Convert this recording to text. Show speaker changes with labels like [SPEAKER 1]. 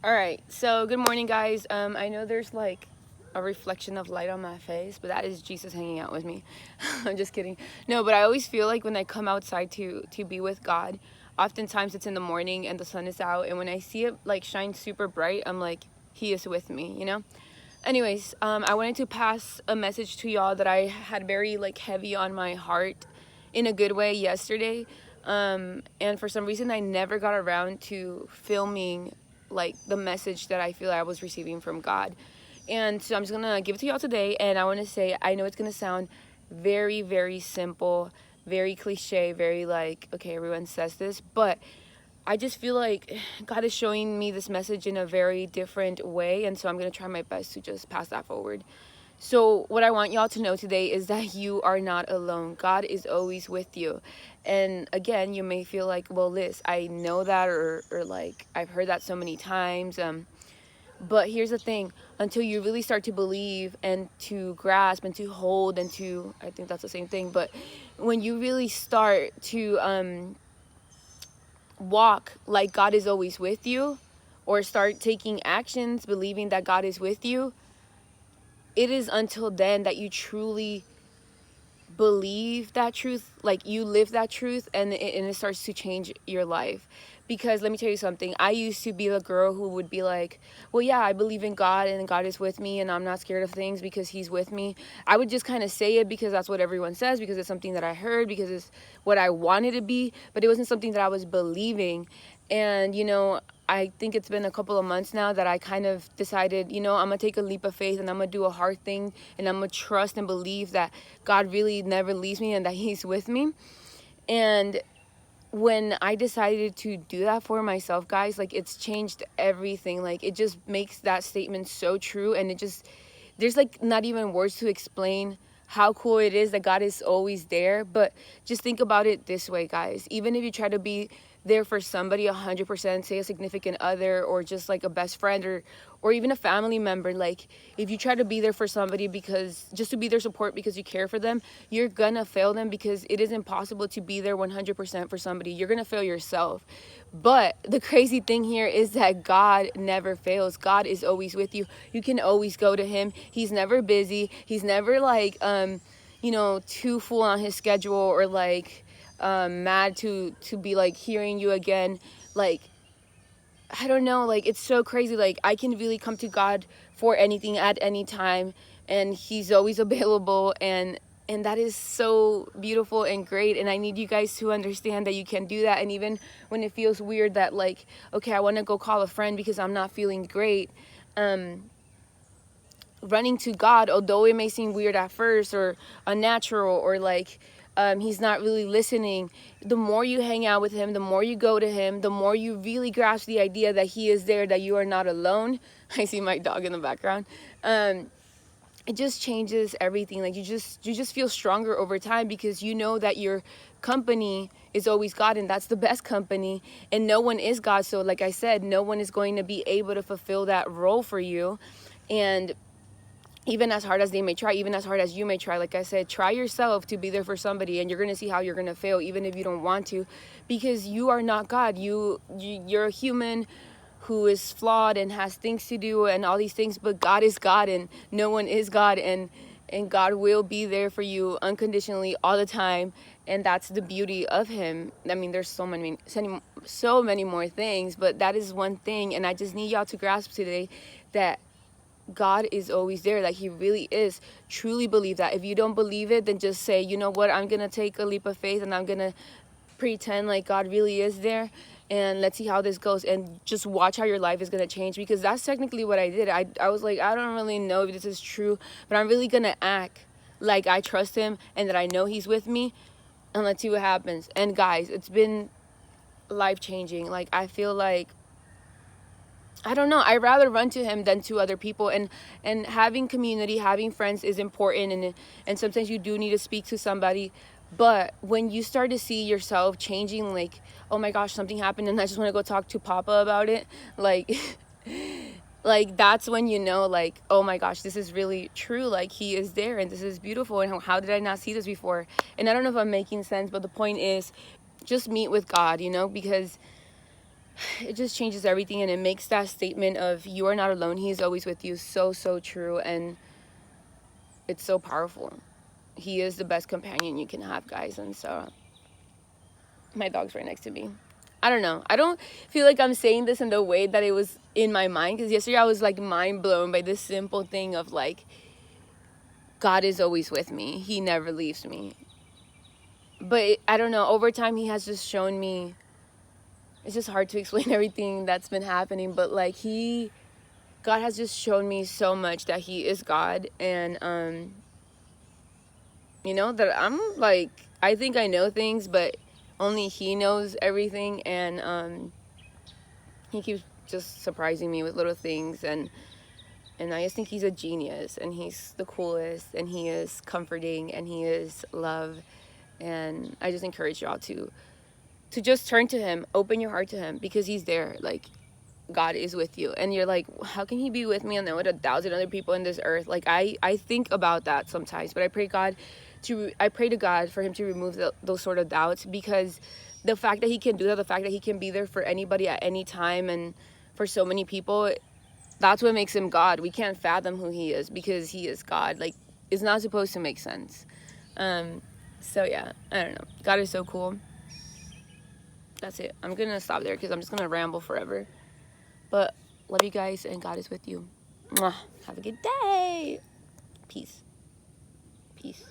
[SPEAKER 1] All right, so good morning, guys. I know there's like a reflection of light on my face, but that is Jesus hanging out with me. I'm just kidding. No, but I always feel like when I come outside to be with God, oftentimes it's in the morning and the sun is out, and when I see it like shine super bright, I'm like, He is with me, you know. Anyways, I wanted to pass a message to y'all that I had very like heavy on my heart, in a good way, yesterday. And for some reason, I never got around to filming like the message that I feel I was receiving from God. And so I'm just gonna give it to y'all today. And I want to say, I know it's gonna sound very, very simple, very cliche, very like, okay, everyone says this, but I just feel like God is showing me this message in a very different way. And so I'm gonna try my best to just pass that forward. So, what I want y'all to know today is that you are not alone. God is always with you. And again, you may feel like, well, Liz, I know that, or like, I've heard that so many times. But here's the thing, until you really start to believe and to grasp and to hold and to, I think that's the same thing, but when you really start to walk like God is always with you, or start taking actions believing that God is with you, it is until then that you truly believe that truth, like you live that truth, and it starts to change your life. Because let me tell you something, I used to be the girl who would be like, well, yeah, I believe in God and God is with me and I'm not scared of things because He's with me. I would just kind of say it because that's what everyone says, because it's something that I heard, because it's what I wanted to be, but it wasn't something that I was believing. And I think it's been a couple of months now that I kind of decided, I'm going to take a leap of faith and I'm going to do a hard thing, and I'm going to trust and believe that God really never leaves me and that He's with me. And when I decided to do that for myself, guys, like, it's changed everything. Like, it just makes that statement so true. And there's like not even words to explain how cool it is that God is always there. But just think about it this way, guys. Even if you try to be there for somebody 100%, say a significant other, or just like a best friend, or even a family member, like, if you try to be there for somebody because just to be their support because you care for them, you're gonna fail them, because it is impossible to be there 100% for somebody. You're gonna fail yourself. But the crazy thing here is that God never fails. God is always with you. You can always go to Him. He's never busy. He's never like too full on His schedule, or like mad to be like hearing you again. Like, I don't know, like, it's so crazy. Like, I can really come to God for anything at any time, and He's always available, and that is so beautiful and great. And I need you guys to understand that you can do that. And even when it feels weird that, like, okay, I want to go call a friend because I'm not feeling great, running to God, although it may seem weird at first or unnatural, or like He's not really listening, the more you hang out with Him, the more you go to Him, the more you really grasp the idea that He is there, that you are not alone. I see my dog in the background. It just changes everything. Like, you just feel stronger over time, because you know that your company is always God, and that's the best company, and no one is God. So like I said, no one is going to be able to fulfill that role for you. And even as hard as they may try, even as hard as you may try, like I said, try yourself to be there for somebody, and you're going to see how you're going to fail, even if you don't want to, because you are not God. You're a human who is flawed and has things to do and all these things, but God is God, and no one is God, and God will be there for you unconditionally all the time. And that's the beauty of Him. I mean, there's so many more things, but that is one thing. And I just need y'all to grasp today that God is always there, like He really is. Truly believe that. If you don't believe it, then just say, you know what, I'm gonna take a leap of faith, and I'm gonna pretend like God really is there, and let's see how this goes, and just watch how your life is gonna change. Because that's technically what I did. I was like, I don't really know if this is true, but I'm really gonna act like I trust Him and that I know He's with me, and let's see what happens. And guys, it's been life changing. Like, I feel like, I don't know, I'd rather run to Him than to other people. And having community, having friends is important, and sometimes you do need to speak to somebody. But when you start to see yourself changing, like, oh my gosh, something happened and I just want to go talk to Papa about it, like like, that's when you know, like, oh my gosh, this is really true. Like, He is there, and this is beautiful, and how did I not see this before? And I don't know if I'm making sense, but the point is, just meet with God, because it just changes everything, and it makes that statement of you are not alone, he is always with you, so true. And it's so powerful. He is the best companion you can have, guys. And so my dog's right next to me. I don't know, I don't feel like I'm saying this in the way that it was in my mind, because yesterday I was like mind blown by this simple thing of like, God is always with me, he never leaves me. But I don't know, over time he has just shown me, it's just hard to explain everything that's been happening, but like God has just shown me so much that he is God. And you know, that I'm like, I think I know things, but only he knows everything. And he keeps just surprising me with little things, and I just think he's a genius, and he's the coolest, and he is comforting, and he is love. And I just encourage y'all to just turn to him, open your heart to him, because he's there. Like, God is with you. And you're like, how can he be with me and then with 1,000 other people in this earth? Like, I think about that sometimes, but I pray to God for him to remove those sort of doubts, because the fact that he can do that, the fact that he can be there for anybody at any time and for so many people, that's what makes him God. We can't fathom who he is, because he is God. Like, it's not supposed to make sense. So yeah, I don't know. God is so cool. That's it. I'm gonna stop there because I'm just gonna ramble forever. But love you guys, and God is with you. Mwah. Have a good day. Peace. Peace.